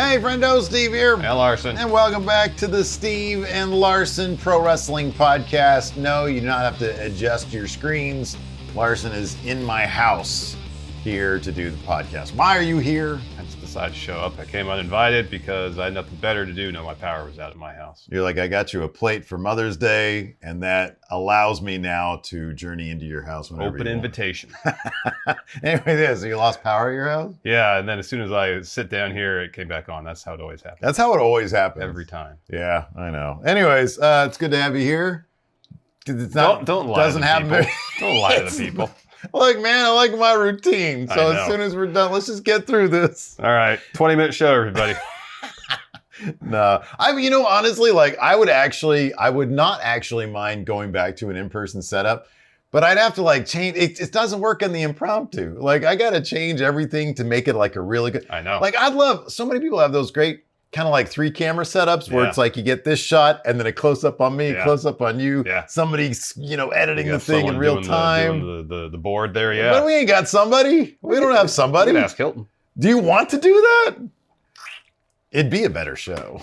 Hey, friendo, Steve here. And Larson. And welcome back to the Steve and Larson Pro Wrestling Podcast. No, you do not have to adjust your screens. Larson is in my house here to do the podcast. Why are you here? I just decided to show up. I came uninvited because I had nothing better to do. No, my power was out at my house. You're like, I got you a plate for Mother's Day, and that allows me now to journey into your house whenever Open you invitation. Anyway, so you lost power at your house? Yeah, and then as soon as I sit down here, it came back on. That's how it always happens. That's how it always happens. Every time. Yeah, I know. Anyways, it's good to have you here. It's not, Don't lie doesn't to the happen people. very- Don't lie to the people. Look, man, I like my routine. So I as know. soon as we're done, let's just get through this. All right, 20-minute show, everybody. No, I mean, honestly, like I would not actually mind going back to an in-person setup, but I'd have to like change. It doesn't work in the impromptu. Like I got to change everything to make it like a really good. I know. Like I'd love, so many people have those great kind of like 3 camera setups where Yeah. it's like you get this shot and then a close up on me, Yeah. close up on you. Yeah. Somebody's, editing You the got thing in someone real doing time. The board there, yeah. But we ain't got somebody. We don't have somebody. You can ask Hilton. Do you want to do that? It'd be a better show.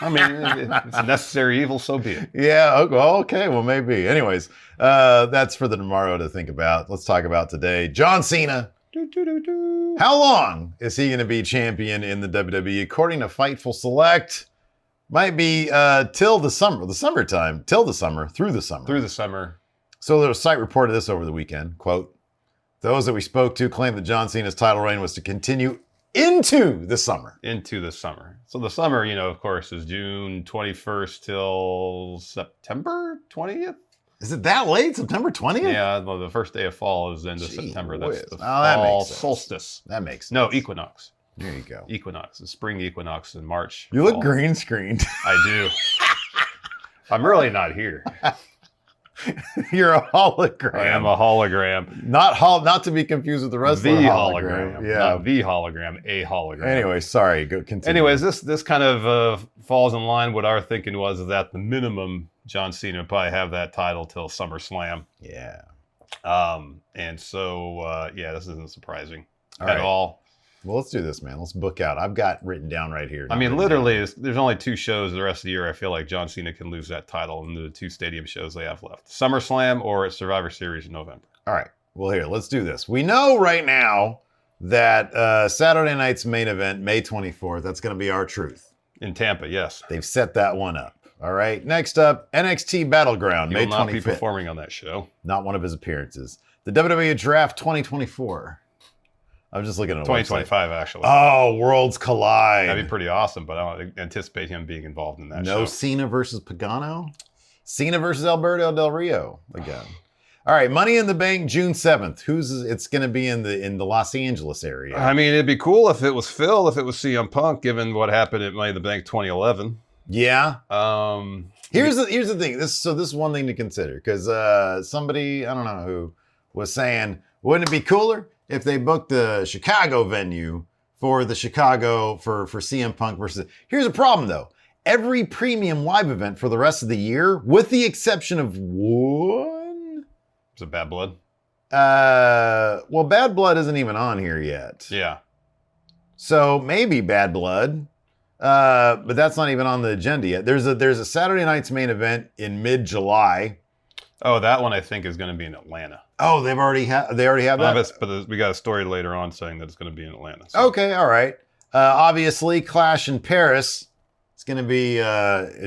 I mean, it's a necessary evil, so be it. Yeah, okay, well, maybe. Anyways, that's for the tomorrow to think about. Let's talk about today. John Cena. How long is he going to be champion in the WWE? According to Fightful Select, might be till the summer, through the summer. Through the summer. So the site reported this over the weekend, quote, those that we spoke to claimed that John Cena's title reign was to continue into the summer. Into the summer. So the summer, of course, is June 21st till September 20th. Is it that late? September 20th? Yeah, well, the first day of fall is end of Gee September. whiz. That's the that fall makes sense. solstice. That makes sense. No, equinox. There you go. Equinox. The spring equinox in March. You look fall. green screened. I do. I'm really not here. You're a hologram. I am a hologram. Not to be confused with the rest The of the hologram. Yeah. Not the hologram, a hologram. Anyway, sorry. Go continue. Anyways, this kind of falls in line. What our thinking was that the minimum John Cena would probably have that title till SummerSlam. Yeah. And so, this isn't surprising All at right. all. Well, let's do this, man. Let's book out. I've got written down right here. I mean, Not written literally, down. there's only 2 shows the rest of the year. I feel like John Cena can lose that title in the 2 stadium shows they have left. SummerSlam or at Survivor Series in November. All right. Well, here, let's do this. We know right now that Saturday night's main event, May 24th, that's going to be R-Truth. In Tampa, yes. They've set that one up. All right. Next up, NXT Battleground, He May will not be 25th. performing on that show. Not one of his appearances. The WWE Draft 2024. I'm just looking at a 2025, actually. Oh, Worlds Collide. That'd be pretty awesome, but I don't anticipate him being involved in that No show. Cena versus Pagano? Cena versus Alberto Del Rio again. All right, Money in the Bank, June 7th. It's going to be in the Los Angeles area. I mean, it'd be cool if it was Phil, if it was CM Punk, given what happened at Money in the Bank 2011. Yeah. Um, Here's the thing. This is one thing to consider because somebody, I don't know who, was saying, wouldn't it be cooler if they booked the Chicago venue for the Chicago for CM Punk versus? Here's a problem though. Every premium live event for the rest of the year, with the exception of one. is it Bad Blood? Well, Bad Blood isn't even on here yet. Yeah. So maybe Bad Blood. But that's not even on the agenda yet. There's a Saturday night's main event in mid-July. Oh, that one I think is going to be in Atlanta. Oh, they already have that. But we got a story later on saying that it's going to be in Atlanta. So. Okay, all right. Obviously, Clash in Paris. It's going to be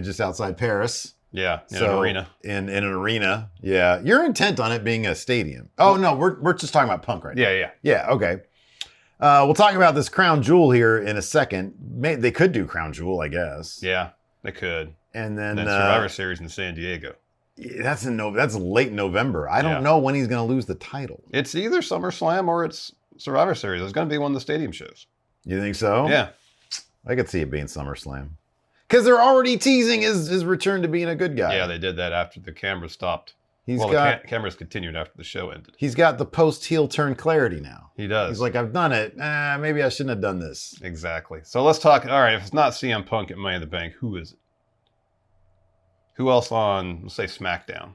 just outside Paris. Yeah, in So, an arena. In an arena. Yeah, you're intent on it being a stadium. Oh no, we're just talking about Punk right now. Yeah. Yeah. Okay. We'll talk about this Crown Jewel here in a second. They could do Crown Jewel, I guess. Yeah, they could. And then Survivor Series in San Diego. that's late November. I don't know when he's going to lose the title. It's either SummerSlam or it's Survivor Series. It's going to be one of the stadium shows. You think so? Yeah. I could see it being SummerSlam. Because they're already teasing his return to being a good guy. Yeah, they did that after the camera stopped. The cameras continued after the show ended. He's got the post-heel turn clarity now. He does. He's like, I've done it. Maybe I shouldn't have done this. Exactly. So let's talk. All right, if it's not CM Punk at Money in the Bank, who is it? Who else on, let's say, SmackDown?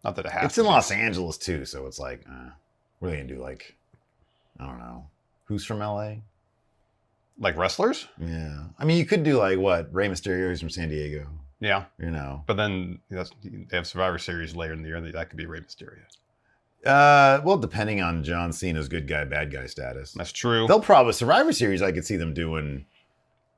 Not that it has It's to in be. Los Angeles, too, so it's like, what are they going to do? Like, I don't know. Who's from LA? Like wrestlers? Yeah. I mean, you could do like what? Rey Mysterio is from San Diego. Yeah. You know. But then they have Survivor Series later in the year. That could be Rey Mysterio. Well, depending on John Cena's good guy, bad guy status. That's true. They'll probably Survivor Series. I could see them doing.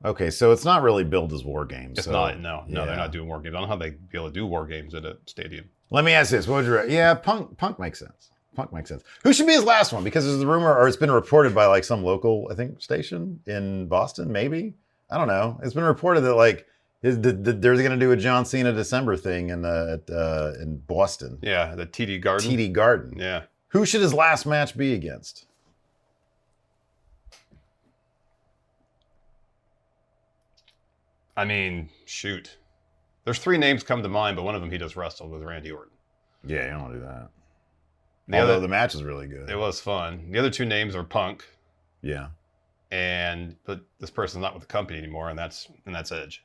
Okay, so it's not really billed as war games. It's so, not. No, yeah. they're not doing war games. I don't know how they'd be able to do war games at a stadium. Let me ask this: what would you? Yeah, Punk makes sense. Punk makes sense. Who should be his last one? Because there's a rumor, or it's been reported by like some local, I think, station in Boston. Maybe, I don't know. It's been reported that like they're going to do a John Cena December thing in Boston. Yeah, the TD Garden. TD Garden. Yeah. Who should his last match be against? I mean, shoot. There's 3 names come to mind, but one of them he just wrestled with Randy Orton. Yeah, you don't want to do that. Although the match is really good. It was fun. The other 2 names are Punk. Yeah. But this person's not with the company anymore, and that's Edge.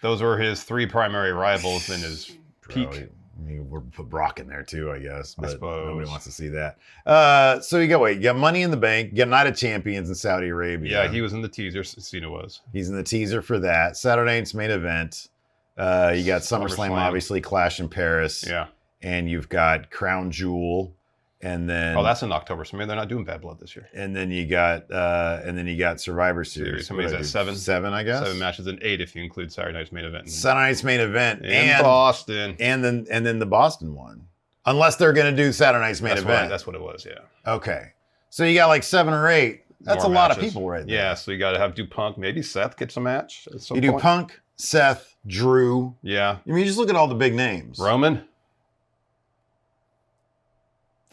Those were his 3 primary rivals in his peak. We're put Brock in there too, I guess. But I suppose nobody wants to see that. So you got Money in the Bank, you got Night of Champions in Saudi Arabia. Yeah, he was in the teaser. Cena was. He's in the teaser for that. Saturday night's main event. You got SummerSlam, obviously, Clash in Paris. Yeah. And you've got Crown Jewel. And then that's in October, so maybe they're not doing Bad Blood this year. And then you got Survivor Series. Somebody's at 7. 7, I guess. 7 matches and 8 if you include Saturday night's main event. Saturday night's main event in Boston. And then the Boston one. Unless they're gonna do Saturday night's main event. That's what it was, yeah. Okay. So you got like 7 or 8. That's a lot of people right there. Yeah, so you gotta do Punk. Maybe Seth gets a match at some point. Do Punk, Seth, Drew. Yeah. I mean, you just look at all the big names. Roman.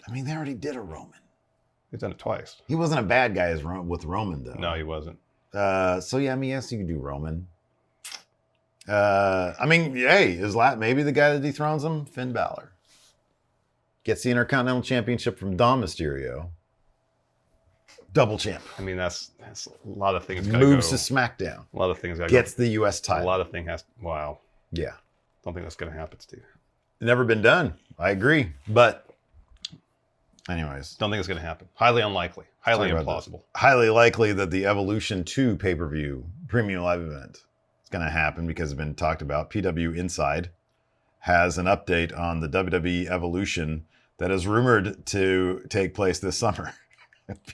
I mean, they already did a Roman. He's done it twice. He wasn't a bad guy with Roman, though. No, he wasn't. So, yeah, I mean, yes, you can do Roman. I mean, hey, maybe the guy that dethrones him, Finn Balor. Gets the Intercontinental Championship from Dom Mysterio. Double champ. I mean, that's a lot of things. Moves to SmackDown. A lot of things. Gets the U.S. title. A lot of things has. Wow. Yeah. Don't think that's going to happen, Steve. Never been done. I agree. But anyways. Don't think it's going to happen. Highly unlikely. Highly implausible. Highly likely that the Evolution 2 pay-per-view premium live event is going to happen because it's been talked about. PW Inside has an update on the WWE Evolution that is rumored to take place this summer.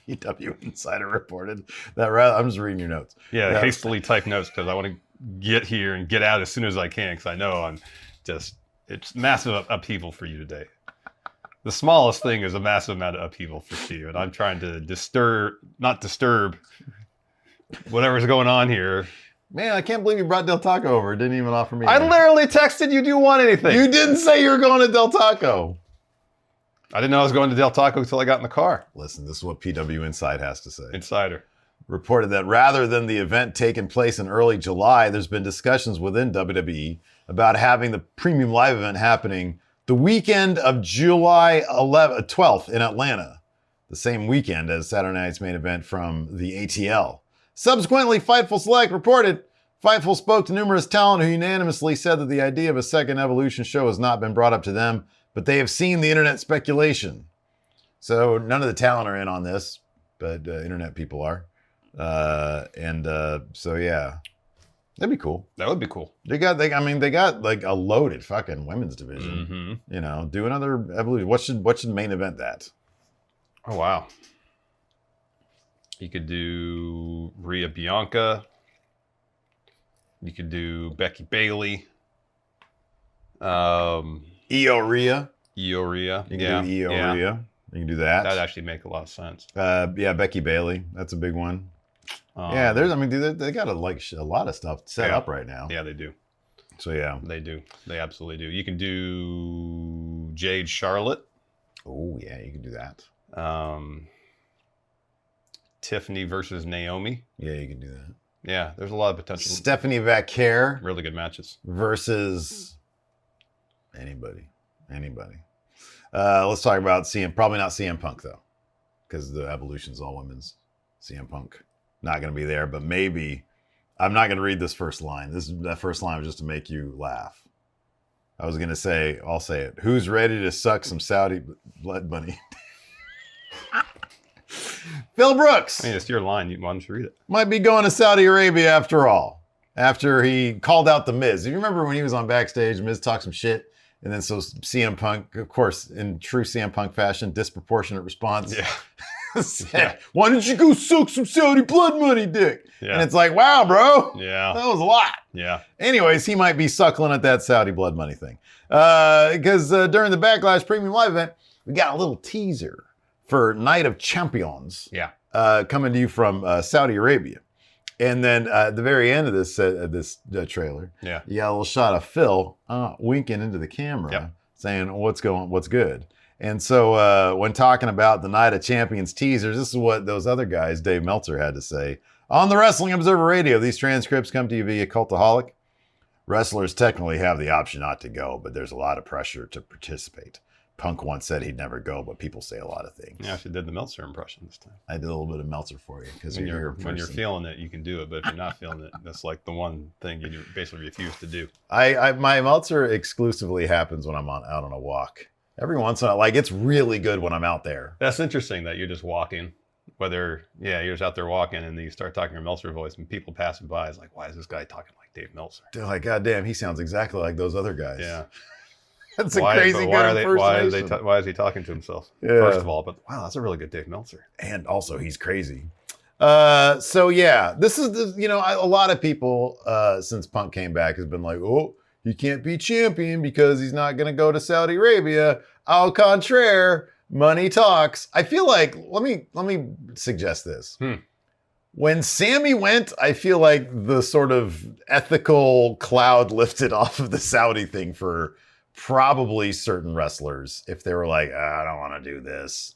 PW Insider reported that. I'm just reading your notes. Yeah, hastily typed notes because I want to get here and get out as soon as I can because I know it's massive upheaval for you today. The smallest thing is a massive amount of upheaval for Steve, and I'm trying to not disturb whatever's going on here. Man, I can't believe you brought Del Taco over. It didn't even offer me. I literally texted you, do you want anything? You didn't say you were going to Del Taco. I didn't know I was going to Del Taco until I got in the car. Listen, this is what PW Inside has to say. Insider. Reported that rather than the event taking place in early July, there's been discussions within WWE about having the premium live event happening the weekend of July 12th in Atlanta, the same weekend as Saturday night's main event from the ATL. Subsequently, Fightful Select reported Fightful spoke to numerous talent who unanimously said that the idea of a second Evolution show has not been brought up to them, but they have seen the internet speculation. So none of the talent are in on this, but internet people are. So yeah, that'd be cool. That would be cool. They got like a loaded fucking women's division. Mm-hmm. You know, do another Evolution. What should main event that? Oh wow. You could do Rhea Bianca. You could do Becky Bailey. Io Rhea. You can do Io Rhea. You can do that. That'd actually make a lot of sense. Yeah, Becky Bailey. That's a big one. Yeah, they got a lot of stuff set up right now. Yeah, they do. So yeah, they do. They absolutely do. You can do Jade Charlotte. Oh yeah, you can do that. Tiffany versus Naomi. Yeah, you can do that. Yeah, there's a lot of potential. Stephanie Vaquer. Really good matches. Versus anybody. Let's talk about probably not CM Punk though, because the Evolution's all women's. CM Punk not going to be there, but maybe. I'm not going to read this first line. That first line was just to make you laugh. I was going to say, I'll say it. Who's ready to suck some Saudi blood money? Phil Brooks I mean, it's your line. Why don't you read it? might be going to Saudi Arabia after all. After he called out The Miz. Do you remember when he was on backstage, Miz talked some shit? And then so CM Punk, of course, in true CM Punk fashion, disproportionate response. Yeah. Said, why don't you go suck some Saudi blood money, dick? Yeah. And it's like, wow, bro. Yeah. That was a lot. Yeah. Anyways, he might be suckling at that Saudi blood money thing. Because during the Backlash Premium Live event, we got a little teaser for Night of Champions. Yeah. Coming to you from Saudi Arabia. And then at the very end of this trailer, Yeah. you got a little shot of Phil winking into the camera, Yep. saying, what's good? And so when talking about the Night of Champions teasers, this is what those other guys, Dave Meltzer, had to say. On the Wrestling Observer Radio, these transcripts come to you via Cultaholic. Wrestlers technically have the option not to go, but there's a lot of pressure to participate. Punk once said he'd never go, but people say a lot of things. Yeah, I actually did the Meltzer impression this time. I did a little bit of Meltzer for you because When you're feeling it, you can do it. But if you're not feeling it, that's like the one thing you basically refuse to do. My Meltzer exclusively happens when I'm out on a walk. Every once in a while, like it's really good when I'm out there. That's interesting that you're just walking. You're just out there walking and then you start talking your Meltzer voice and people passing by is like, why is this guy talking like Dave Meltzer? They're like, God damn, he sounds exactly like those other guys. Yeah. That's a crazy good impersonation. Why is he talking to himself? Yeah. First of all, but wow, that's a really good Dave Meltzer. And also, he's crazy. So yeah, this is a lot of people since Punk came back has been like, oh, he can't be champion because he's not going to go to Saudi Arabia. Au contraire, money talks. I feel like let me suggest this. When Sammy went, I feel like the sort of ethical cloud lifted off of the Saudi thing for probably certain wrestlers if they were like, I don't want to do this.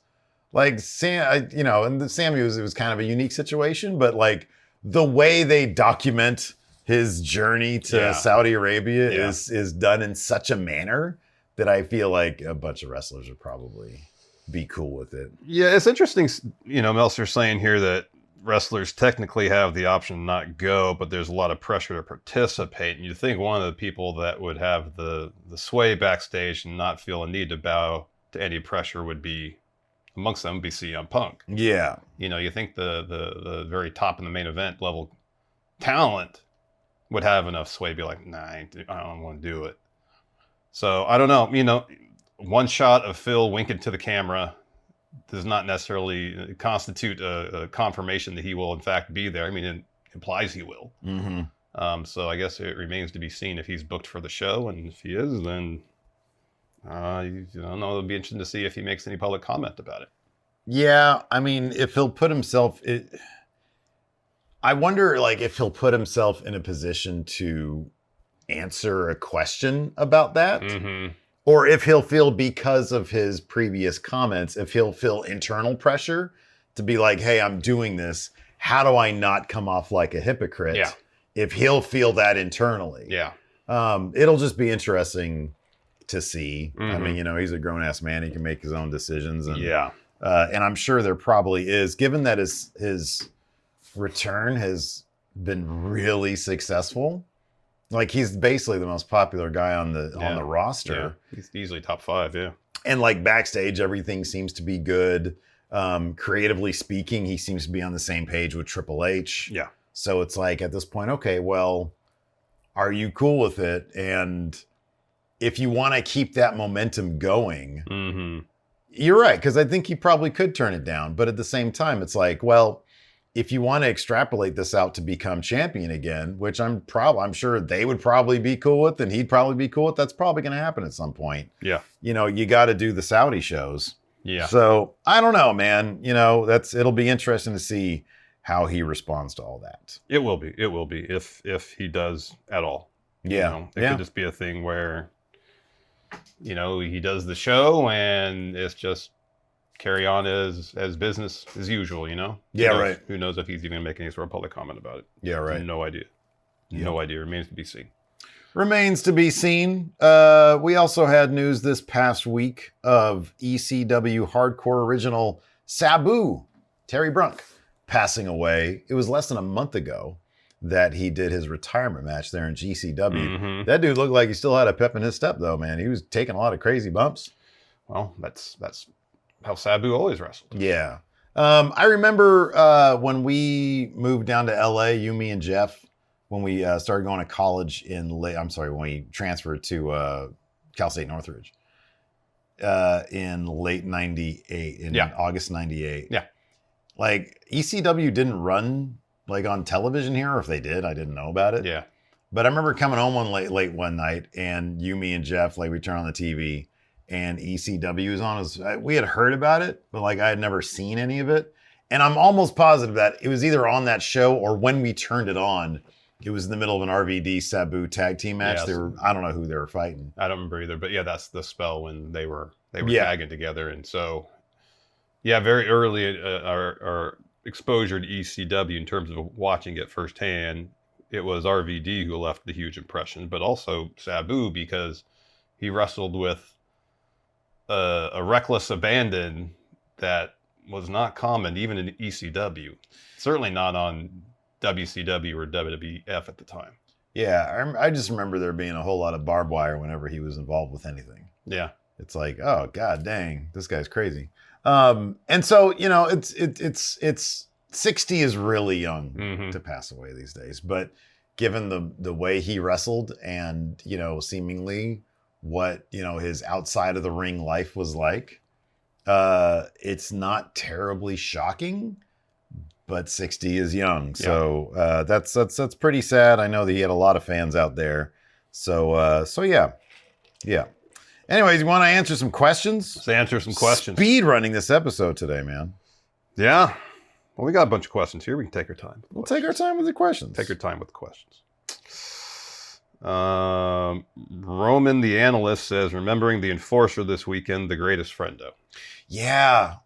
Like Sammy it was kind of a unique situation, but like the way they document his journey to Saudi Arabia is done in such a manner that I feel like a bunch of wrestlers would probably be cool with it. Yeah, it's interesting. Meltzer's saying here that wrestlers technically have the option to not go, but there's a lot of pressure to participate. And you think one of the people that would have the sway backstage and not feel a need to bow to any pressure would be, amongst them, be CM Punk. Yeah. You think the very top in the main event level talent would have enough sway to be like, nah, I don't want to do it. So I don't know. One shot of Phil winking to the camera does not necessarily constitute a confirmation that he will in fact be there. I mean, it implies he will. Mm-hmm. So I guess it remains to be seen if he's booked for the show, and if he is, then it'll be interesting to see if he makes any public comment about it. Yeah, I mean, if he'll put himself, I wonder, like, if he'll put himself in a position to answer a question about that. Mm-hmm. Or if he'll feel, because of his previous comments, if he'll feel internal pressure to be like, hey, I'm doing this. How do I not come off like a hypocrite? Yeah. If he'll feel that internally. Yeah. It'll just be interesting to see. Mm-hmm. I mean, he's a grown-ass man. He can make his own decisions. And, Yeah. And I'm sure there probably is, given that his return has been really successful. Like, he's basically the most popular guy on the roster. Yeah. He's easily top 5, yeah. And like backstage, everything seems to be good. Creatively speaking, he seems to be on the same page with Triple H. Yeah. So it's like at this point, okay, well, are you cool with it? And if you want to keep that momentum going, Mm-hmm. you're right, because I think he probably could turn it down. But at the same time, it's like, well, if you want to extrapolate this out to become champion again, which I'm sure they would probably be cool with, and he'd probably be cool with, that's probably going to happen at some point. Yeah. You got to do the Saudi shows. Yeah. So I don't know, man. It'll be interesting to see how he responds to all that. It will be if he does at all. Yeah. It could just be a thing where, he does the show and it's just carry on as business as usual, Yeah, right. Who knows if he's even going to make any sort of public comment about it. Yeah, right. No idea. Yeah. No idea. Remains to be seen. Remains to be seen. We also had news this past week of ECW Hardcore original Sabu, Terry Brunk, passing away. It was less than a month ago that he did his retirement match there in GCW. Mm-hmm. That dude looked like he still had a pep in his step, though, man. He was taking a lot of crazy bumps. Well, that's how Sabu always wrestled. Yeah. I remember when we moved down to LA, you, me, and Jeff, when we started going to college when we transferred to Cal State Northridge in late 98, in August 98. Yeah. Like, ECW didn't run like on television here, or if they did, I didn't know about it. Yeah. But I remember coming home late one night, and you, me, and Jeff, like, we turned on the TV, and ECW was on. We had heard about it, but like I had never seen any of it. And I'm almost positive that it was either on that show or when we turned it on, it was in the middle of an RVD Sabu tag team match. Yes. I don't know who they were fighting. I don't remember either, but yeah, that's the spell when they were tagging together. And so, yeah, very early our exposure to ECW in terms of watching it firsthand, it was RVD who left the huge impression, but also Sabu, because he wrestled with a reckless abandon that was not common even in ECW. Certainly not on WCW or WWF at the time. Yeah, I just remember there being a whole lot of barbed wire whenever he was involved with anything. Yeah. It's like, oh god dang, this guy's crazy. And so, you know, it's 60 is really young to pass away these days. But given the way he wrestled and, you know, seemingly what, you know, his outside of the ring life was like, it's not terribly shocking, but 60 is young. Yeah. So that's pretty sad. I know that he had a lot of fans out there. So yeah. Anyways, you want to answer some questions? Let's answer some questions. Speed running this episode today, man. Yeah. Well, we got a bunch of questions here. We can take our time. We'll take our time with the questions. Take your time with the questions. Roman the Analyst says, remembering the Enforcer this weekend, the greatest friendo. Yeah.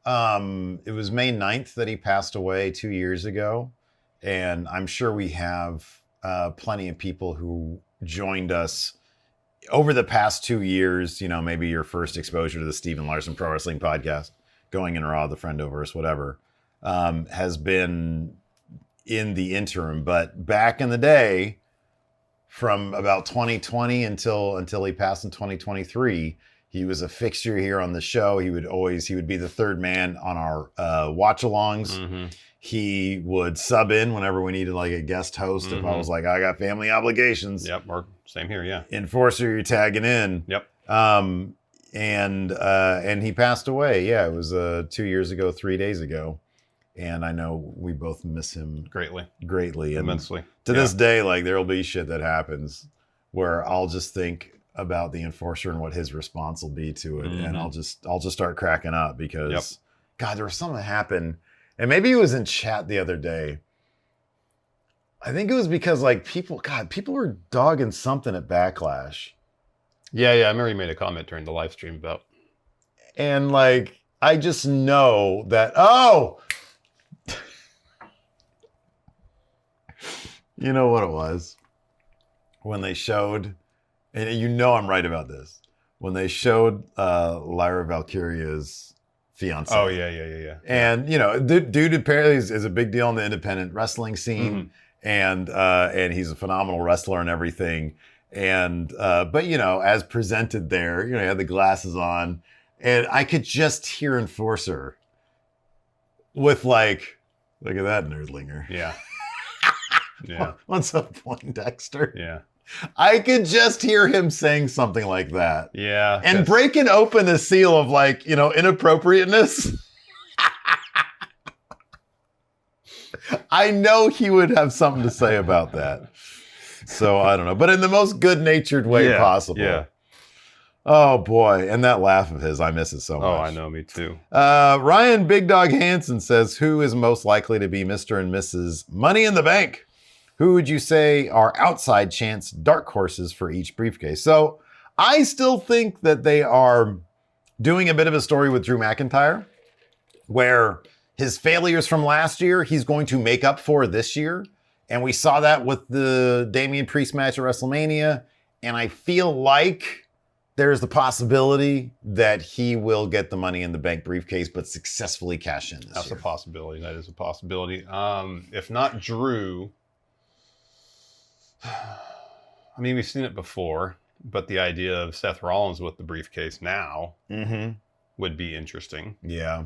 It was May 9th that he passed away 2 years ago. And I'm sure we have plenty of people who joined us over the past 2 years. You know, maybe your first exposure to the Steven Larson Pro Wrestling podcast, Going in Raw, the Friendoverse, whatever, has been in the interim. But back in the day, from about 2020 until he passed in 2023, he was a fixture here on the show. He would be the third man on our watch-alongs. Mm-hmm. He would sub in whenever we needed like a guest host. Mm-hmm. If I was like, I got family obligations. Yep, or same here, yeah. Enforcer, you're tagging in. Yep. And he passed away. Yeah, it was 2 years ago, 3 days ago. And I know we both miss him greatly, and immensely. To this day, like there'll be shit that happens where I'll just think about the Enforcer and what his response will be to it, and I'll just start cracking up because, God, there was something that happened, and maybe it was in chat the other day. I think it was because like people were dogging something at Backlash. Yeah. I remember you made a comment during the live stream about, and like I just know that you know what it was? When they showed, and you know I'm right about this, when they showed Lyra Valkyria's fiance. Oh, yeah. And, you know, dude apparently is a big deal in the independent wrestling scene, and he's a phenomenal wrestler and everything. And, but, you know, as presented there, you know, he had the glasses on, and I could just hear Enforcer with like, look at that nerdlinger. Yeah. Yeah. What's up, Poindexter? Yeah. I could just hear him saying something like that. Yeah. And breaking open the seal of like, you know, inappropriateness. I know he would have something to say about that. So I don't know, but in the most good-natured way possible. Yeah. Oh boy. And that laugh of his, I miss it so much. Oh, I know, me too. Ryan Big Dog Hansen says, who is most likely to be Mr. and Mrs. Money in the Bank? Who would you say are outside chance dark horses for each briefcase? So I still think that they are doing a bit of a story with Drew McIntyre, where his failures from last year, he's going to make up for this year. And we saw that with the Damian Priest match at WrestleMania. And I feel like there's the possibility that he will get the Money in the Bank briefcase, but successfully cash in this That's year. a possibility. That is a possibility. If not Drew, I mean, we've seen it before, but the idea of Seth Rollins with the briefcase now would be interesting. Yeah.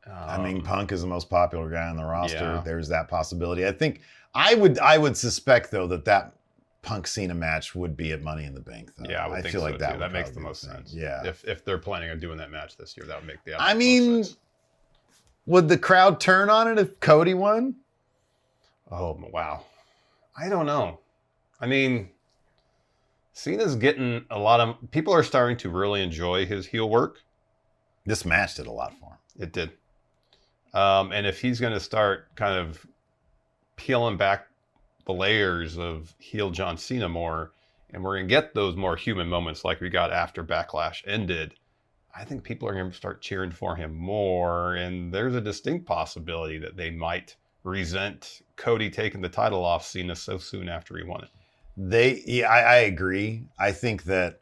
I mean, Punk is the most popular guy on the roster. Yeah. There's that possibility. I think I would suspect though that Punk Cena match would be at Money in the Bank though. Yeah, I would think feel so like that too. would That makes the probably be most thing. sense. Yeah. If they're planning on doing that match this year, that would make the I absolute mean, most sense. would the crowd turn on it if Cody won? Oh, wow. I don't know. I mean, Cena's getting a lot of... People are starting to really enjoy his heel work. This match did a lot for him. It did. And if he's going to start kind of peeling back the layers of heel John Cena more, and we're going to get those more human moments like we got after Backlash ended, I think people are going to start cheering for him more. And there's a distinct possibility that they might resent Cody taking the title off Cena so soon after he won it. I agree. I think that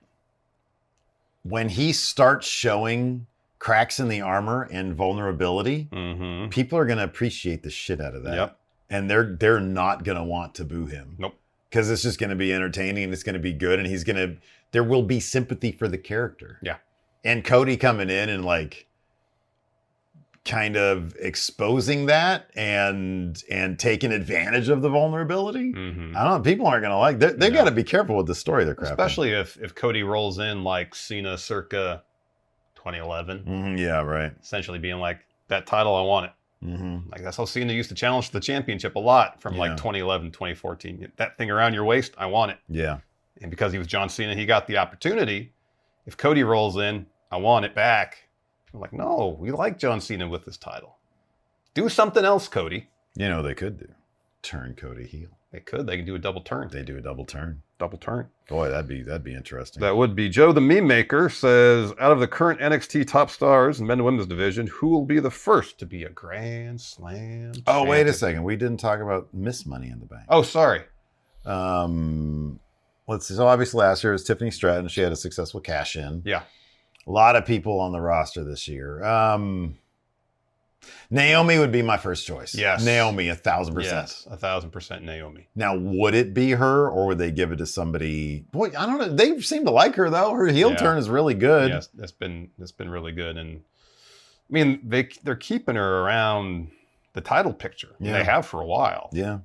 when he starts showing cracks in the armor and vulnerability, people are going to appreciate the shit out of that. Yep. And they're not going to want to boo him. Nope. Because it's just going to be entertaining and it's going to be good. And there will be sympathy for the character. Yeah. And Cody coming in and like kind of exposing that and taking advantage of the vulnerability. I don't know. People aren't going to like they got to be careful with the story they're crafting. Especially if Cody rolls in like Cena circa 2011. Yeah, right. Essentially being like, that title, I want it. Like that's how Cena used to challenge the championship a lot from like 2011, 2014. That thing around your waist, I want it. Yeah. And because he was John Cena, he got the opportunity. If Cody rolls in, I want it back. I'm like, no, we like John Cena with this title. Do something else, Cody. You know what they could do? Turn Cody heel. They could. They can do a double turn. They do a double turn. Double turn. Boy, that'd be interesting. That would be. Joe the Meme Maker says, out of the current NXT top stars in men and women's division, who will be the first to be a Grand Slam champion? Oh, wait a second. We didn't talk about Miss Money in the Bank. Oh, sorry. Let's see. So obviously last year was Tiffany Stratton. She had a successful cash in. Yeah. A lot of people on the roster this year. Naomi would be my first choice. Yes. Naomi, 1,000%. Yes, 1,000% Naomi. Now, would it be her or would they give it to somebody? Boy, I don't know. They seem to like her though. Her heel turn is really good. Yes, that's been really good. And I mean, they're keeping her around the title picture. Yeah. They have for a while. Yeah.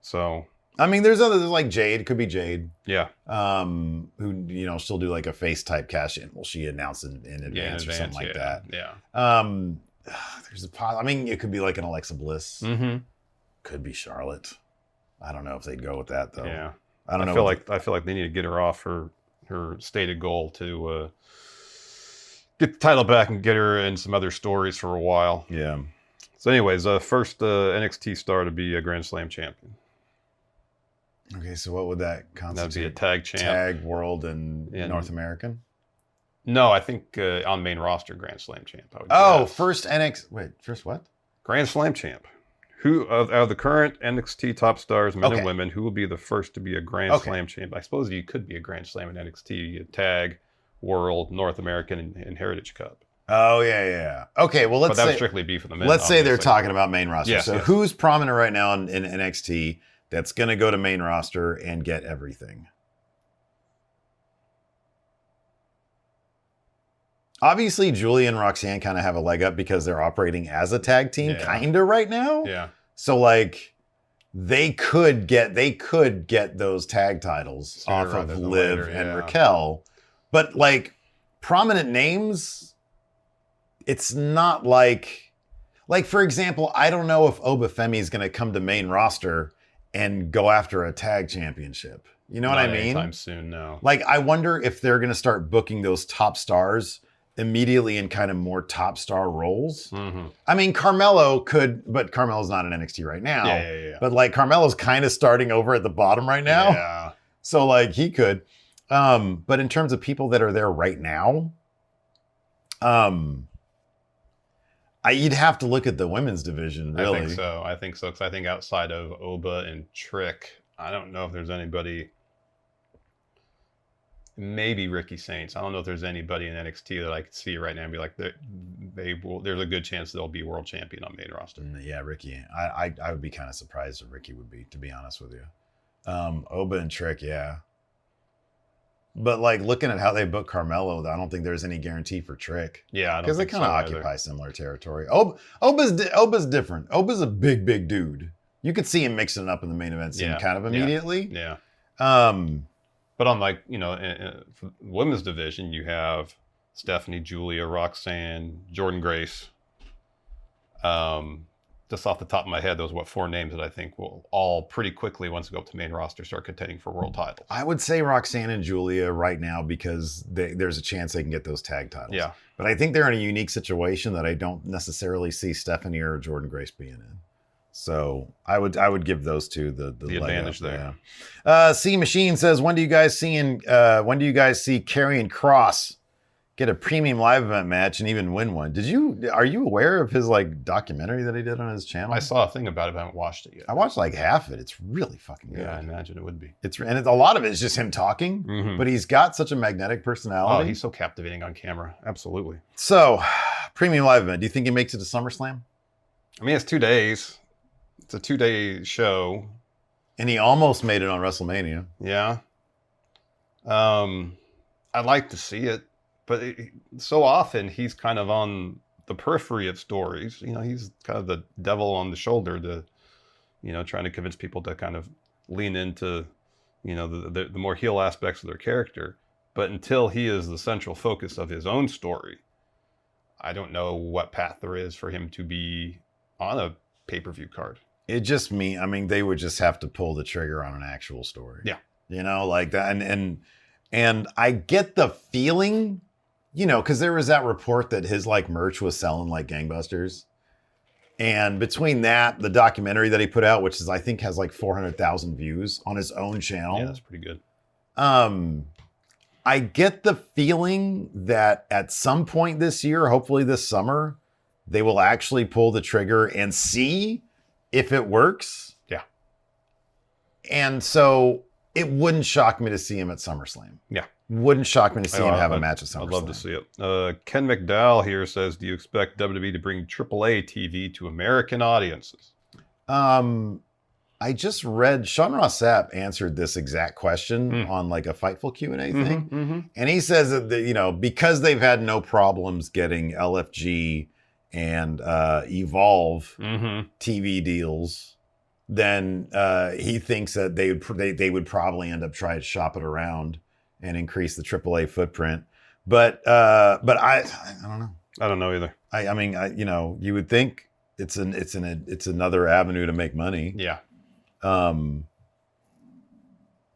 So I mean, there's others like Jade. Could be Jade. Yeah. Who she'll do like a face type cash in. Well, she announced in advance or something like that. Yeah. There's I mean, it could be like an Alexa Bliss. Could be Charlotte. I don't know if they'd go with that though. Yeah. I don't know. I feel like they need to get her off her stated goal to get the title back and get her in some other stories for a while. Yeah. So, anyways, first NXT star to be a Grand Slam champion. Okay, so what would that constitute? That'd be a tag champ. Tag, world, and North American? No, I think on main roster, Grand Slam champ. First NXT. Wait, first what? Grand Slam champ. Who of the current NXT top stars, men and women, who will be the first to be a Grand Slam champ? I suppose you could be a Grand Slam in NXT, tag, world, North American, and Heritage Cup. Oh, yeah. Okay, well, but that would strictly be for the men. Let's say they're talking about main roster. Yes, so who's prominent right now in NXT that's going to go to main roster and get everything? Obviously, Julia and Roxanne kind of have a leg up because they're operating as a tag team kind of right now. Yeah. So like they could get those tag titles off of Liv and Raquel. But like prominent names, it's not like for example, I don't know if Oba Femi is going to come to main roster and go after a tag championship. You know what I mean? Anytime soon, no. Like I wonder if they're going to start booking those top stars immediately in kind of more top star roles. I mean, Carmelo could, but Carmelo's not in NXT right now. Yeah. But like Carmelo's kind of starting over at the bottom right now. Yeah. So like he could. But in terms of people that are there right now, you'd have to look at the women's division, really. I think so. Because I think outside of Oba and Trick, I don't know if there's anybody. Maybe Ricky Saints. I don't know if there's anybody in NXT that I could see right now and be like, there's a good chance they'll be world champion on main roster. Yeah, Ricky. I would be kind of surprised if Ricky would be, to be honest with you. Oba and Trick, yeah. But like looking at how they book Carmelo, I don't think there's any guarantee for Trick. Yeah, I don't Because they think kind of so either. occupy similar territory. Oba's different. Oba's a big dude. You could see him mixing it up in the main event scene kind of immediately. Yeah. Um, But on like, for the women's division, you have Stephanie, Julia, Roxanne, Jordan Grace. Just off the top of my head, those are 4 names that I think will all pretty quickly, once they go up to main roster, start contending for world titles. I would say Roxanne and Julia right now because there's a chance they can get those tag titles. Yeah. But I think they're in a unique situation that I don't necessarily see Stephanie or Jordan Grace being in. So I would give those two the advantage there. Yeah. C Machine says, when do you guys see Karrion Kross get a premium live event match and even win one? Are you aware of his like documentary that he did on his channel? I saw a thing about it, but I haven't watched it yet. I watched like half of it. It's really fucking good. Yeah, I imagine it would be. A lot of it is just him talking, but he's got such a magnetic personality. Oh, he's so captivating on camera. Absolutely. So, premium live event. Do you think he makes it to SummerSlam? I mean, it's 2 days. It's a 2-day show. And he almost made it on WrestleMania. Yeah. I'd like to see it, but so often he's kind of on the periphery of stories. He's kind of the devil on the shoulder to, trying to convince people to kind of lean into, the more heel aspects of their character. But until he is the central focus of his own story, I don't know what path there is for him to be on a pay-per-view card. They would just have to pull the trigger on an actual story. Yeah. Like that. And I get the feeling, because there was that report that his like merch was selling like gangbusters. And between that, the documentary that he put out, which I think has like 400,000 views on his own channel. Yeah, that's pretty good. I get the feeling that at some point this year, hopefully this summer, they will actually pull the trigger and see if it works. Yeah. And so it wouldn't shock me to see him at SummerSlam. Yeah. Wouldn't shock me to see him have a match at SummerSlam. I'd love to see it. Ken McDowell here says, do you expect WWE to bring AAA TV to American audiences? I just read Sean Ross Sapp answered this exact question on like a Fightful Q&A thing. And he says that, because they've had no problems getting LFG and Evolve TV deals, then he thinks that they would probably end up trying to shop it around and increase the AAA footprint. But I don't know. I don't know either. I mean, you would think it's another avenue to make money. Yeah.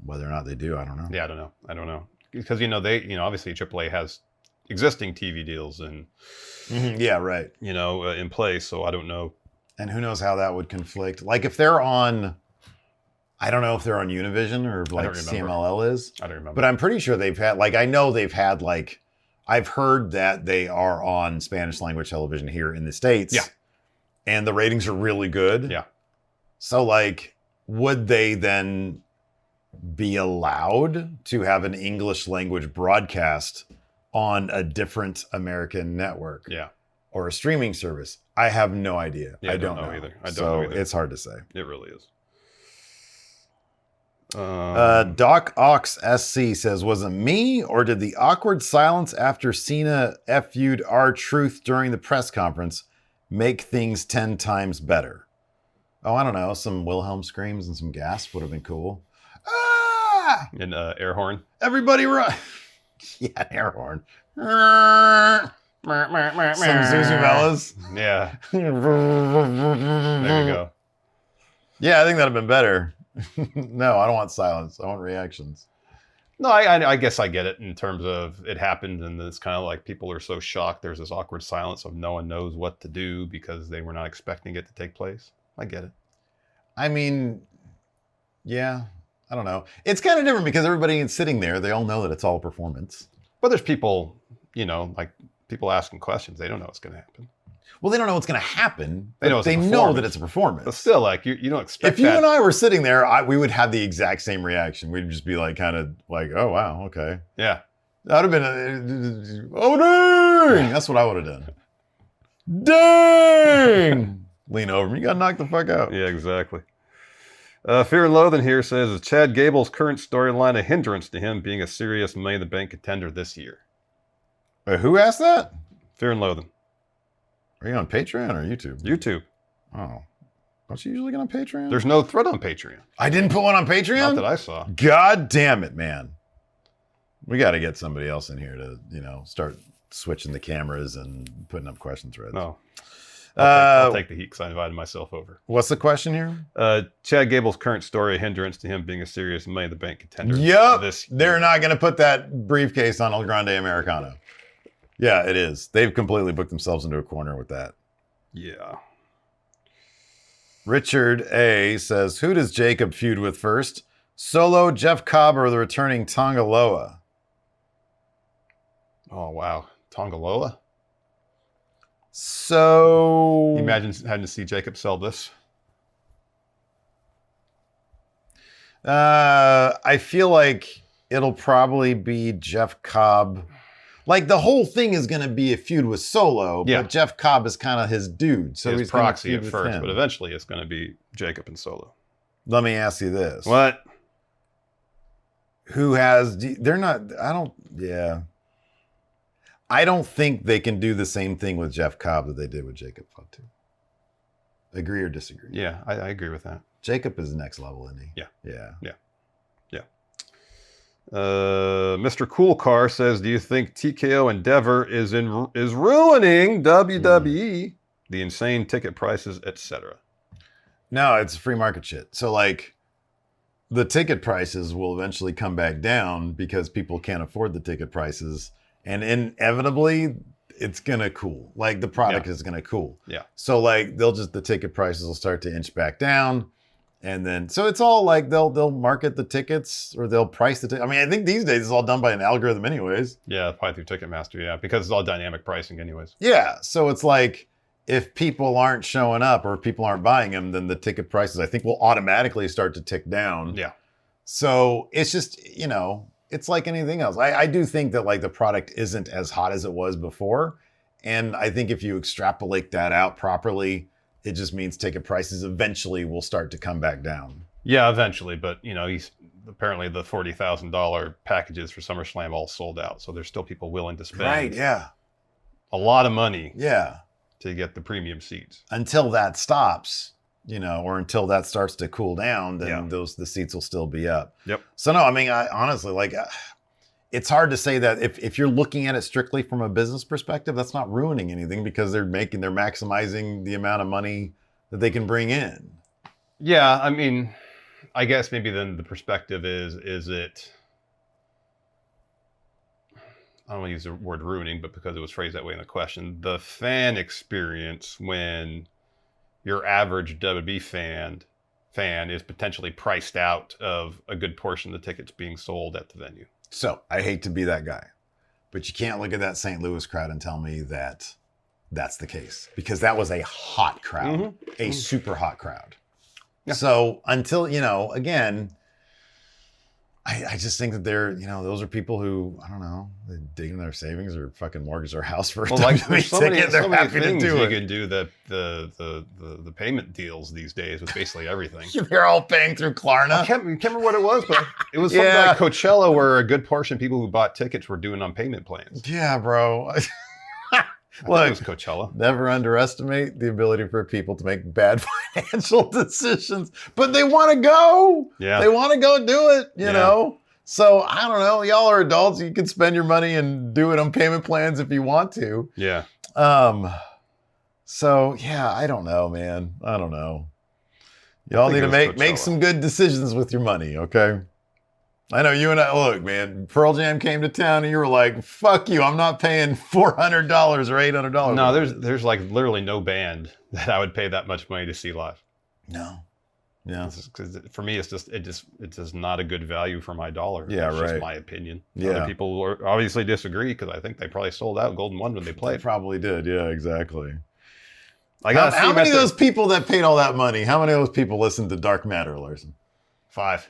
Whether or not they do, I don't know. Yeah, I don't know. Because, obviously AAA has existing TV deals and yeah, right. In place. So I don't know. And who knows how that would conflict. Like if they're on, I don't know if they're on Univision or like CMLL is. I don't remember. But I'm pretty sure they've had, I've heard that they are on Spanish language television here in the States. Yeah. And the ratings are really good. Yeah. So like, would they then be allowed to have an English language broadcast on a different American network? Yeah. Or a streaming service? I have no idea. Yeah, I don't know either. I don't know either. It's hard to say. It really is. Doc Ox SC says, was it me or did the awkward silence after Cena FU'd R-Truth during the press conference make things 10 times better? Oh, I don't know. Some Wilhelm screams and some gasps would have been cool. Ah! And air horn. Everybody run. Yeah, air horn. Some Zuzubellas. Yeah. There you go. Yeah, I think that'd have been better. No, I don't want silence. I want reactions. No, I guess I get it in terms of it happened and it's kind of like people are so shocked. There's this awkward silence of no one knows what to do because they were not expecting it to take place. I get it. I mean, yeah, I don't know. It's kind of different because everybody sitting there, they all know that it's all a performance. But there's people, like people asking questions. They don't know what's going to happen. Well, they don't know what's going to happen. They know that it's a performance. But still, like, you don't expect if you and I were sitting there, we would have the exact same reaction. We'd just be like, kind of like, oh, wow, okay. Yeah. That would have been, oh, dang! That's what I would have done. Dang! Lean over me. You got to knock the fuck out. Yeah, exactly. Fear and Loathing here says, is Chad Gable's current storyline a hindrance to him being a serious Money in the Bank contender this year? Who asked that? Fear and Loathing. Are you on Patreon or YouTube? YouTube. Oh. Don't you usually get on Patreon? There's no thread on Patreon. I didn't put one on Patreon? Not that I saw. God damn it, man. We got to get somebody else in here to, start switching the cameras and putting up question threads. No. I'll take the heat because I invited myself over. What's the question here? Chad Gable's current story a hindrance to him being a serious Money in the Bank contender. Yep. They're not going to put that briefcase on El Grande Americano. Yeah, it is. They've completely booked themselves into a corner with that. Yeah. Richard A. says, who does Jacob feud with first? Solo, Jeff Cobb, or the returning Tongaloa? Oh, wow. Tongaloa? So... Imagine having to see Jacob sell this. I feel like it'll probably be Jeff Cobb. Like, the whole thing is going to be a feud with Solo, but Jeff Cobb is kind of his dude. So he's proxy at first, but eventually it's going to be Jacob and Solo. Let me ask you this. What? Who has... They're not... I don't think they can do the same thing with Jeff Cobb that they did with Jacob Fatu. Agree or disagree? Yeah, I agree with that. Jacob is the next level, isn't he? Yeah. Yeah. Mr. Cool Car says, do you think TKO Endeavor is ruining WWE, the insane ticket prices, etc.? No, it's free market shit. So, like, the ticket prices will eventually come back down because people can't afford the ticket prices. And inevitably, it's going to cool. Like, the product is going to cool. Yeah. So, like, the ticket prices will start to inch back down. And then, so it's all like they'll market the tickets or they'll price the ticket. I mean, I think these days it's all done by an algorithm anyways. Yeah, probably through Ticketmaster, because it's all dynamic pricing anyways. Yeah, so it's like if people aren't showing up or if people aren't buying them, then the ticket prices, I think, will automatically start to tick down. Yeah. So it's just, it's like anything else. I do think that, like, the product isn't as hot as it was before. And I think if you extrapolate that out properly, it just means ticket prices eventually will start to come back down. Yeah, eventually. But, he's apparently the $40,000 packages for SummerSlam all sold out. So there's still people willing to spend a lot of money to get the premium seats. Until that stops, or until that starts to cool down, then the seats will still be up. Yep. So, no, I mean, I honestly, like, it's hard to say that if you're looking at it strictly from a business perspective, that's not ruining anything because they're maximizing the amount of money that they can bring in. Yeah, I mean, I guess maybe then the perspective is it, I don't want to use the word ruining, but because it was phrased that way in the question, the fan experience when your average WWE fan is potentially priced out of a good portion of the tickets being sold at the venue. So, I hate to be that guy, but you can't look at that St. Louis crowd and tell me that that's the case, because that was a hot crowd, a super hot crowd. Yeah. So, until, again, I just think that they're, those are people who, I don't know, they're digging their savings or fucking mortgage their house for a WWE ticket. They're happy to do it. You can do the payment deals these days with basically everything. They're all paying through Klarna. I can't remember what it was, but it was something like Coachella, where a good portion of people who bought tickets were doing on payment plans. Yeah, bro. Look, it was Coachella. Never underestimate the ability for people to make bad financial decisions, but they want to go. Yeah. They want to go do it, you know? So I don't know. Y'all are adults. You can spend your money and do it on payment plans if you want to. Yeah. So yeah, I don't know, man. I don't know. Y'all need to make some good decisions with your money, okay? I know you and I, look, man, Pearl Jam came to town and you were like, fuck you, I'm not paying $400 or $800. No, there's like literally no band that I would pay that much money to see live. No. Yeah. Because for me, it's just not a good value for my dollar. Yeah, It's just my opinion. Other people obviously disagree because I think they probably sold out Golden One when they played. They probably did, yeah, exactly. How many of those people that paid all that money, how many of those people listened to Dark Matter, Larson? 5.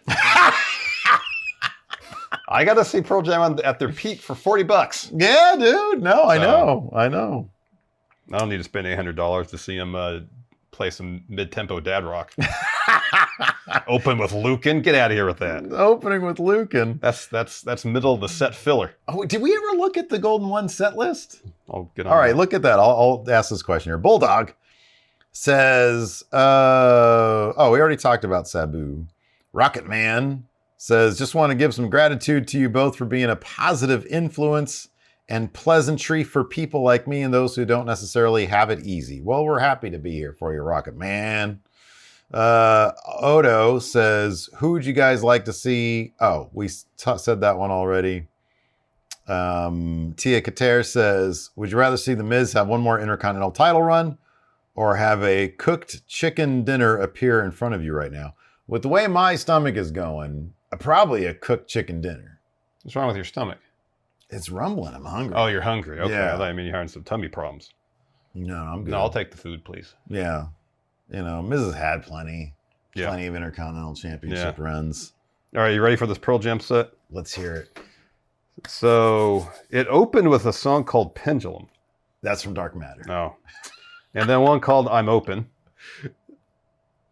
I got to see Pearl Jam at their peak for $40. Yeah, dude. No, I know. I don't need to spend $800 to see them play some mid-tempo dad rock. Open with Lucan. Get out of here with that. Opening with Lucan. That's middle of the set filler. Oh, did we ever look at the Golden One set list? I'll get on All right, that. look at that. I'll ask this question here. Bulldog says, we already talked about Sabu. Rocket Man says, just want to give some gratitude to you both for being a positive influence and pleasantry for people like me and those who don't necessarily have it easy. Well, we're happy to be here for you, Rocket Man. Odo says, who would you guys like to see? Oh, we said that one already. Tia Kater says, would you rather see The Miz have one more Intercontinental title run or have a cooked chicken dinner appear in front of you right now? With the way my stomach is going, probably a cooked chicken dinner. What's wrong with your stomach? It's rumbling. I'm hungry. Oh, you're hungry. Okay. Yeah. I thought you mean you're having some tummy problems. No, I'm good. No, I'll take the food, please. Yeah. Mrs. had plenty Yeah. of Intercontinental Championship runs. All right, you ready for this Pearl Jam set? Let's hear it. So it opened with a song called Pendulum. That's from Dark Matter. Oh. And then one called I'm Open.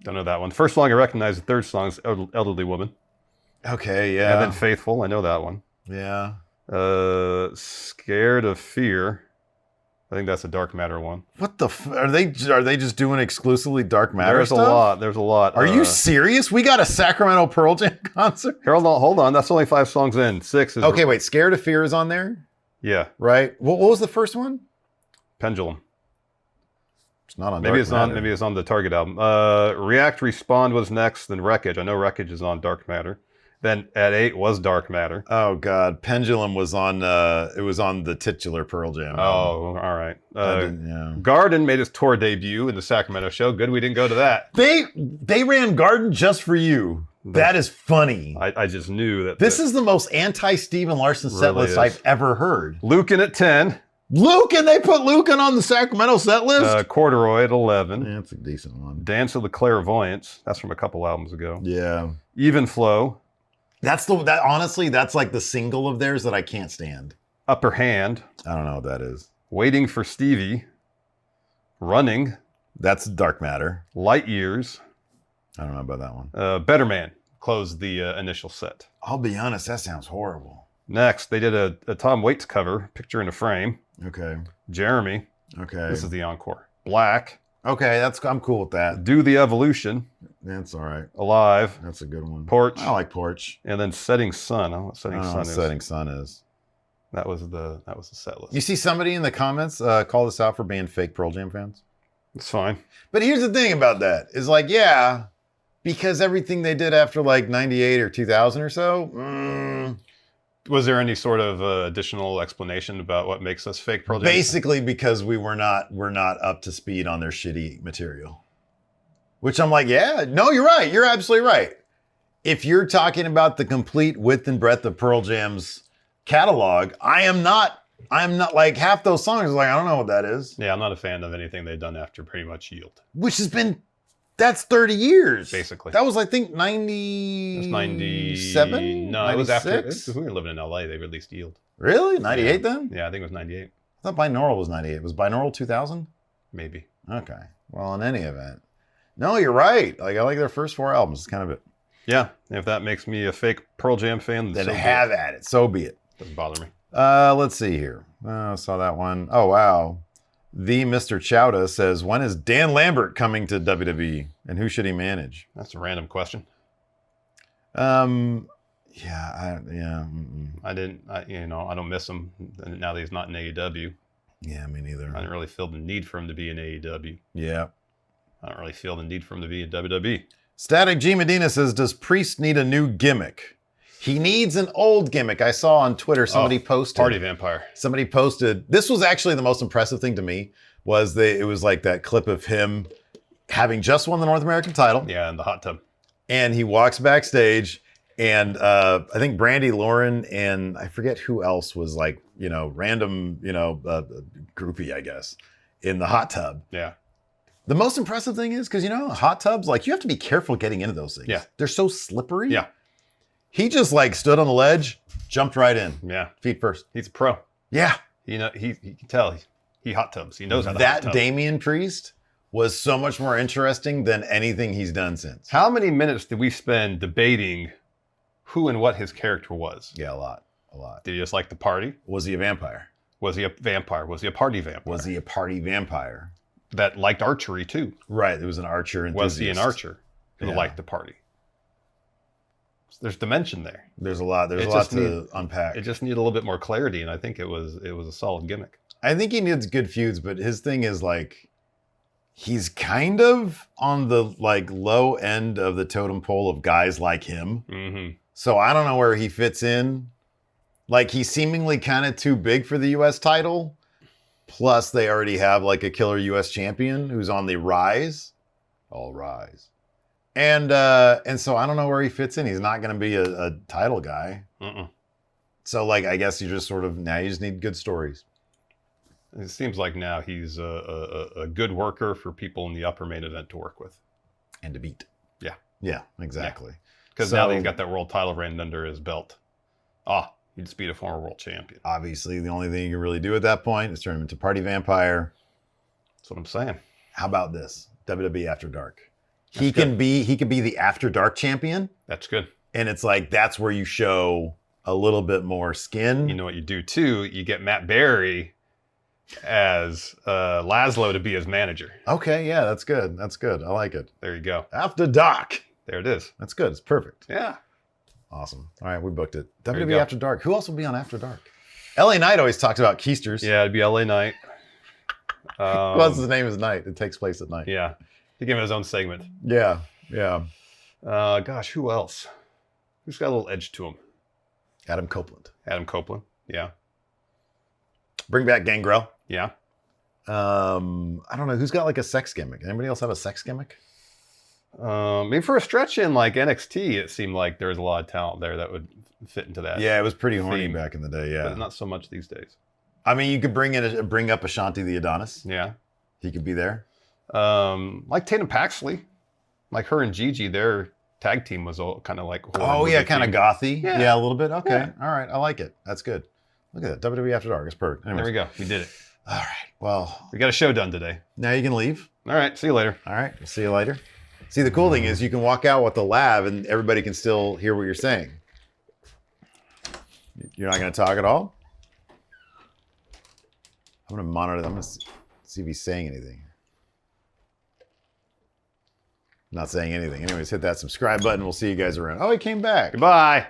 Don't know that one. First song I recognize, the third song is Elderly Woman. Okay, yeah. And then Faithful, I know that one. Yeah. Scared of Fear. I think that's a Dark Matter one. What the are they just doing exclusively Dark Matter There's stuff? There's a lot. Are you serious? We got a Sacramento Pearl Jam concert? Hold on. That's only 5 songs in. 6 is... Okay, wait. Scared of Fear is on there? Yeah. Right? What was the first one? Pendulum. It's not on Maybe Dark it's Matter. maybe it's on the Target album. React Respond was next, then Wreckage. I know Wreckage is on Dark Matter. Then at 8 was Dark Matter. Oh God, Pendulum was on. It was on the titular Pearl Jam. Oh, all right. Yeah. Garden made his tour debut in the Sacramento show. Good, we didn't go to that. They ran Garden just for you. That is funny. I just knew that. This is the most anti-Steven Larson set Really list is. I've ever heard. Lucan at 10. Lucan, they put Lucan on the Sacramento set list. Corduroy at 11. Yeah, that's a decent one. Dance of the Clairvoyants. That's from a couple albums ago. Yeah, Even Flow. honestly, that's like the single of theirs that I can't stand. Upper Hand. I don't know what that is. Waiting for Stevie. Running. That's Dark Matter. Light Years. I don't know about that one. Better Man closed the initial set. I'll be honest, that sounds horrible. Next, they did a Tom Waits cover, Picture in a Frame. Okay. Jeremy. Okay. This is the encore. Black. Okay, I'm cool with that. Do the Evolution. That's all right. Alive. That's a good one. Porch. I like Porch. And then Setting Sun. I don't know what I Setting don't know Sun what is. Setting Sun is. That was the set list. You see somebody in the comments call this out for being fake Pearl Jam fans? It's fine. But here's the thing about that is like, yeah, because everything they did after like 98 or 2000 or so, Was there any sort of additional explanation about what makes us fake Pearl Jam? basically because we're not up to speed on their shitty material. Which I'm like, yeah, no, you're right. You're absolutely right. If you're talking about the complete width and breadth of Pearl Jam's catalog, I am not like half those songs. Like, I don't know what that is. Yeah, I'm not a fan of anything they've done after pretty much Yield. Which has been, that's 30 years. Basically. That was, I think, 90. It's 97? No, 96? it was after. We were living in LA. They released Yield. Really? 98 then? Yeah, I think it was 98. I thought Binaural was 98. Was Binaural 2000? Maybe. Okay. Well, in any event. No, you're right. Like, I like their first 4 albums. It's kind of it. Yeah, if that makes me a fake Pearl Jam fan, Then so be have it. at it. So be it. Doesn't bother me. Let's see here. I saw that one. Oh, wow. The Mr. Chowda says, when is Dan Lambert coming to WWE and who should he manage? That's a random question. Yeah. Mm-mm. I don't miss him now that he's not in AEW. Yeah, me neither. I didn't really feel the need for him to be in AEW. Yeah. I don't really feel the need for him to be in WWE. Static G Medina says, does Priest need a new gimmick? He needs an old gimmick. I saw on Twitter somebody posted. Party Vampire. Somebody posted. This was actually the most impressive thing to me. It was like that clip of him having just won the North American title. Yeah, in the hot tub. And he walks backstage, and I think Brandy Lauren and I forget who else was like, random, groupie, I guess, in the hot tub. Yeah. The most impressive thing is, because, hot tubs, like, you have to be careful getting into those things. Yeah. They're so slippery. Yeah. He just like stood on the ledge, jumped right in. Yeah. Feet first. He's a pro. Yeah. He can tell he hot tubs. He knows how to hot That tub. Damian Priest was so much more interesting than anything he's done since. How many minutes did we spend debating who and what his character was? Yeah, a lot. A lot. Did he just like the party? Was he a vampire? Was he a vampire? Was he a party vampire? Was he a party vampire? That liked archery too? Right, it was an archer enthusiast. Was he an archer who Yeah. liked the party? There's dimension there. There's a lot to unpack. It just needed a little bit more clarity, and I think it was a solid gimmick. I think he needs good feuds, but his thing is like he's kind of on the like low end of the totem pole of guys like him. Mm-hmm. So I don't know where he fits in. Like he's seemingly kind of too big for the US title. Plus they already have like a killer US champion who's on the rise. All rise. And so I don't know where he fits in. He's not going to be a title guy. So like I guess you just need good stories. It seems like now he's a good worker for people in the upper main event to work with. And to beat. Yeah. Yeah, exactly. Because now that he's got that world title reign under his belt. He just beat a former world champion. Obviously, the only thing you can really do at that point is turn him into Party Vampire. That's what I'm saying. How about this? WWE After Dark. He could be the After Dark champion. That's good. And it's like, that's where you show a little bit more skin. You know what you do too? You get Matt Berry as Laszlo to be his manager. Okay, yeah, that's good. That's good. I like it. There you go. After Dark. There it is. That's good. It's perfect. Yeah. Awesome. All right, we booked it. you WWE go. After Dark. Who else will be on After Dark? LA Knight always talks about keisters. Yeah, it'd be LA Knight. What's his name is Night. It takes place at night. Yeah. He gave him his own segment. Yeah. Yeah. Gosh, who else? Who's got a little edge to him? Adam Copeland. Adam Copeland. Yeah. Bring back Gangrel. Yeah. I don't know. Who's got like a sex gimmick? Anybody else have a sex gimmick? Maybe for a stretch in like NXT, it seemed like there was a lot of talent there that would fit into that. Yeah, it was pretty horny theme. back in the day. Yeah. But not so much these days. I mean, you could bring up Ashanti the Adonis. Yeah. He could be there. Like Tatum Paxley. Like her and Gigi, their tag team was all kind of like Oh yeah, kind of gothy. Yeah. Yeah, a little bit. Okay. Yeah. All right. I like it. That's good. Look at that. WWE After Dark. It's perfect. Anyways. There we go. We did it. All right. Well, We got a show done today. now you can leave. All right. See you later. All right. We'll see you later. See, the cool thing is you can walk out with the lav and everybody can still hear what you're saying. You're not going to talk at all? I'm going to monitor. I'm going to see if he's saying anything. Not saying anything. Anyways, hit that subscribe button. We'll see you guys around. Oh, he came back. Goodbye.